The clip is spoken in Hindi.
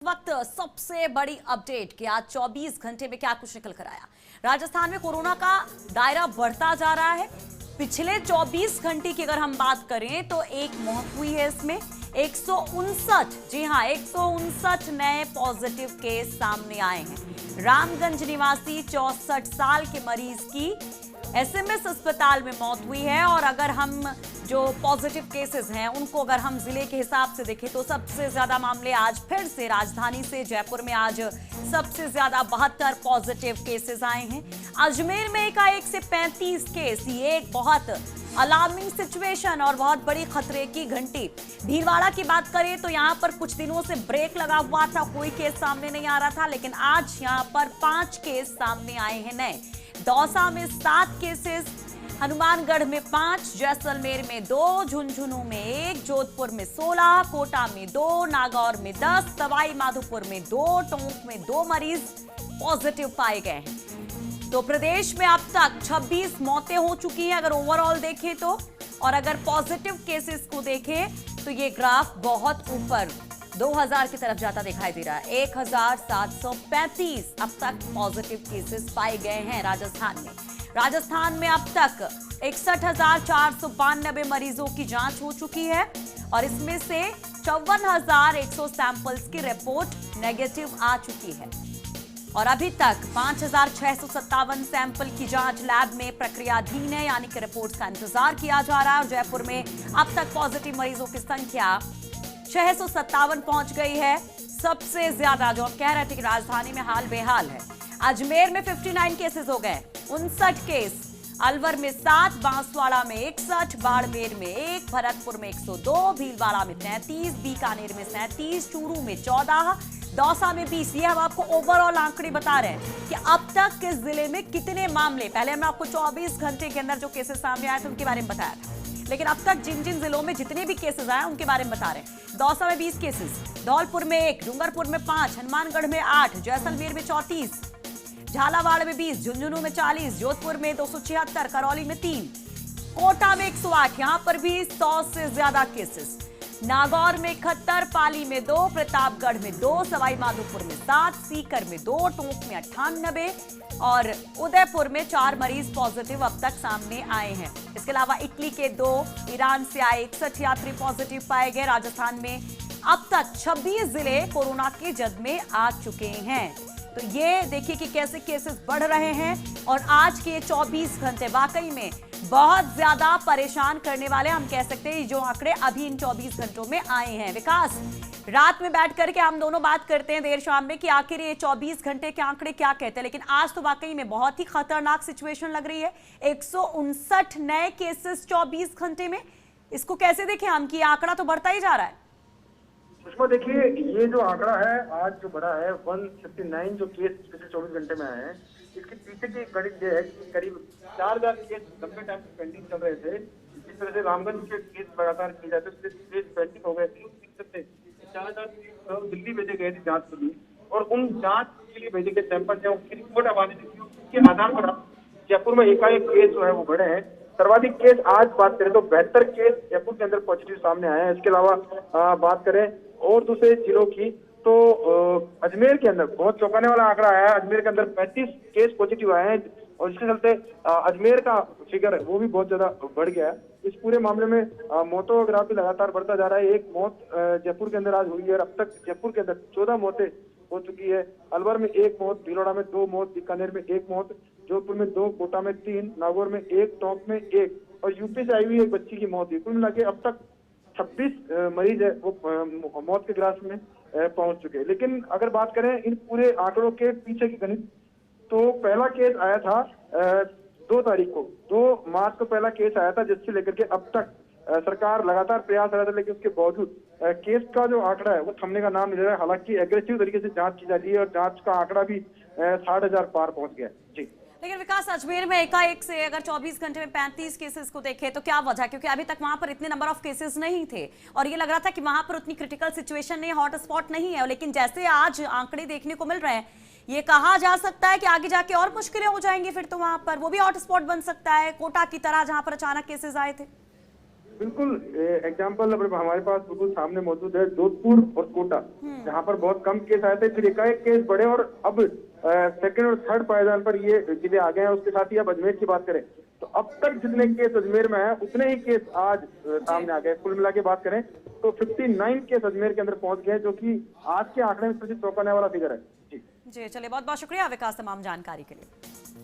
वक्त सबसे बड़ी अपडेट कि आज 24 घंटे में क्या कुछ निकल कर आया। राजस्थान में कोरोना का दायरा बढ़ता जा रहा है। पिछले 24 घंटे की अगर हम बात करें तो एक मौत हुई है, इसमें 159, जी हां 159 नए पॉजिटिव केस सामने आए हैं। रामगंज निवासी 64 साल के मरीज की एसएमएस अस्पताल में मौत हुई है। और अगर हम जो पॉजिटिव केसेस हैं उनको अगर हम जिले के हिसाब से देखें तो सबसे ज्यादा मामले आज फिर से राजधानी से जयपुर में आज सबसे ज्यादा 72 पॉजिटिव केसेस आए हैं। अजमेर में एकाएक से 35 केस, ये एक बहुत अलार्मिंग सिचुएशन और बहुत बड़ी खतरे की घंटी। भीलवाड़ा की बात करें तो यहाँ पर कुछ दिनों से ब्रेक लगा हुआ था, कोई केस सामने नहीं आ रहा था, लेकिन आज यहाँ पर 5 केस सामने आए हैं नए। दौसा में 7 केसेस, हनुमानगढ़ में 5, जैसलमेर में 2, झुंझुनू में 1, जोधपुर में 16, कोटा में 2, नागौर में 10, सवाई माधोपुर में 2, टोंक में 2 मरीज पॉजिटिव पाए गए हैं। तो प्रदेश में अब तक 26 मौतें हो चुकी हैं अगर ओवरऑल देखें तो। और अगर पॉजिटिव केसेस को देखें तो ये ग्राफ बहुत ऊपर 2000 की तरफ जाता दिखाई दे रहा है। 1735 अब तक पॉजिटिव केसेस पाए गए हैं राजस्थान में। राजस्थान में अब तक 61,492 मरीजों की जांच हो चुकी है और इसमें से 54,100 सैंपल्स की रिपोर्ट नेगेटिव आ चुकी है। और अभी तक 5,657 सैंपल की जांच लैब में प्रक्रियाधीन है, यानी कि रिपोर्ट्स का इंतजार किया जा रहा है। और जयपुर में अब तक पॉजिटिव मरीजों की संख्या 657 पहुंच गई है। सबसे ज्यादा जो हम कह रहे थे कि राजधानी में हाल बेहाल है, अजमेर में 59 केसेस हो गए, 59 केस, अलवर में 7, बांसवाड़ा में 61, बाड़मेर में 1, भरतपुर में 102, भीलवाड़ा में 33, बीकानेर में 37, चूरू में 14, दौसा में 20। ये हम आपको ओवरऑल आंकड़े बता रहे हैं कि अब तक किस जिले में कितने मामले। पहले हमने आपको 24 घंटे के अंदर जो केसेस सामने आए थे उनके बारे में बताया था, लेकिन अब तक जिन जिन जिलों में जितने भी केसेस आए उनके बारे में बता रहे हैं। दौसा में 20 केसेस, धौलपुर में 1, डूंगरपुर में 5, हनुमानगढ़ में 8, जैसलमेर में 34, झालावाड़ में 20, झुंझुनू में 40, जोधपुर में 276, करौली में 3, कोटा में 108, यहां पर भी 100 से ज्यादा केसेस, नागौर में 71, पाली में 2, प्रतापगढ़ में 2, सवाई माधोपुर में 7, सीकर में 2, टोंक में 98 और उदयपुर में 4 मरीज पॉजिटिव अब तक सामने आए हैं। इसके अलावा इटली के 2, ईरान से आए 61 यात्री पॉजिटिव पाए गए। राजस्थान में अब तक 26 जिले कोरोना के जद में आ चुके हैं। तो ये देखिए कि कैसे केसेस बढ़ रहे हैं और आज के 24 घंटे वाकई में बहुत ज्यादा परेशान करने वाले, हम कह सकते हैं जो आंकड़े अभी इन 24 घंटों में आए हैं। विकास, रात में बैठ करके हम दोनों बात करते हैं देर शाम में कि आखिर ये 24 घंटे के आंकड़े क्या कहते हैं, लेकिन आज तो वाकई में बहुत ही खतरनाक सिचुएशन लग रही है। 159 नए केसेस 24 घंटे में, इसको कैसे देखें हम कि आंकड़ा तो बढ़ता ही जा रहा है। उसमें देखिए ये जो आंकड़ा है आज जो बढ़ा है 159 जो केस पिछले 24 घंटे में आए हैं, इसके पीछे की गणित ये है कि करीब 4,000 केस लंबे टाइम से पेंडिंग चल रहे थे। जिस तरह से रामगंज के केस लगातार किए जाते थे, केस पेंडिंग हो गए थे, 4,000 दिल्ली भेजे गए थे जांच के लिए और उन जांच के लिए भेजे गए सैंपल जो उनकी रिपोर्ट आवाज के आधार पर जयपुर में एकाएक केस जो है वो बढ़े हैं। सर्वाधिक केस आज बात करें तो 72 केस जयपुर के अंदर पॉजिटिव सामने आए हैं। इसके अलावा बात करें और दूसरे जिलों की तो अजमेर के अंदर बहुत चौंकाने वाला आंकड़ा आया है। अजमेर के अंदर 35 केस पॉजिटिव आए हैं और इसके चलते अजमेर का फिगर वो भी बहुत ज्यादा बढ़ गया है। इस पूरे मामले में मौतों का ग्राफ भी लगातार बढ़ता जा रहा है। एक मौत जयपुर के अंदर आज हुई है और अब तक जयपुर के अंदर 14 मौतें हो चुकी है। अलवर में 1 मौत, भीलवाड़ा में 2 मौत, बीकानेर में 1 मौत, जोधपुर में 2, कोटा में 3, नागौर में 1, टोंक में 1 और यूपी से आई हुई एक बच्ची की मौत हुई। कुल मिला के अब तक 26 मरीज है वो मौत के ग्राफ में पहुंच चुके हैं। लेकिन अगर बात करें इन पूरे आंकड़ों के पीछे की गणित, तो पहला केस आया था 2 तारीख को, 2 मार्च को पहला केस आया था, जिससे लेकर के अब तक सरकार लगातार प्रयास कर रहा था, लेकिन उसके बावजूद केस का जो आंकड़ा है वो थमने का नाम नहीं ले रहा है। हालांकि एग्रेसिव तरीके से जांच की जा रही है और जांच का आंकड़ा भी 60,000 पार पहुंच गया जी। लेकिन विकास, अजमेर में एकाएक से अगर 24 घंटे में 35 केसेस को देखें तो क्या वजह, क्योंकि अभी तक वहां पर इतने नंबर ऑफ केसेस नहीं थे और ये लग रहा था कि वहां पर उतनी क्रिटिकल सिचुएशन नहीं, हॉट स्पॉट नहीं है, लेकिन जैसे आज आंकड़े देखने को मिल रहे हैं ये कहा जा सकता है कि आगे जाके और मुश्किलें हो जाएंगी, फिर तो वहां पर वो भी हॉट स्पॉट बन सकता है कोटा की तरह जहां पर अचानक केसेस आए थे। बिल्कुल एग्जाम्पल हमारे पास बिल्कुल सामने मौजूद है जोधपुर और कोटा, जहाँ पर बहुत कम केस आए थे, फिर एकाएक केस बढ़े और अब सेकंड और थर्ड पायदान पर ये जिले आ गए हैं। उसके साथ ही अब अजमेर की बात करें तो अब तक जितने केस अजमेर में है उतने ही केस आज सामने आ गए। कुल मिला के बात करें तो 59 केस अजमेर के अंदर पहुंच गए, जो कि आज के आंकड़े में सबसे चौंकाने वाला फिगर है। जी जी, चलिए बहुत बहुत शुक्रिया विकास तमाम जानकारी के लिए।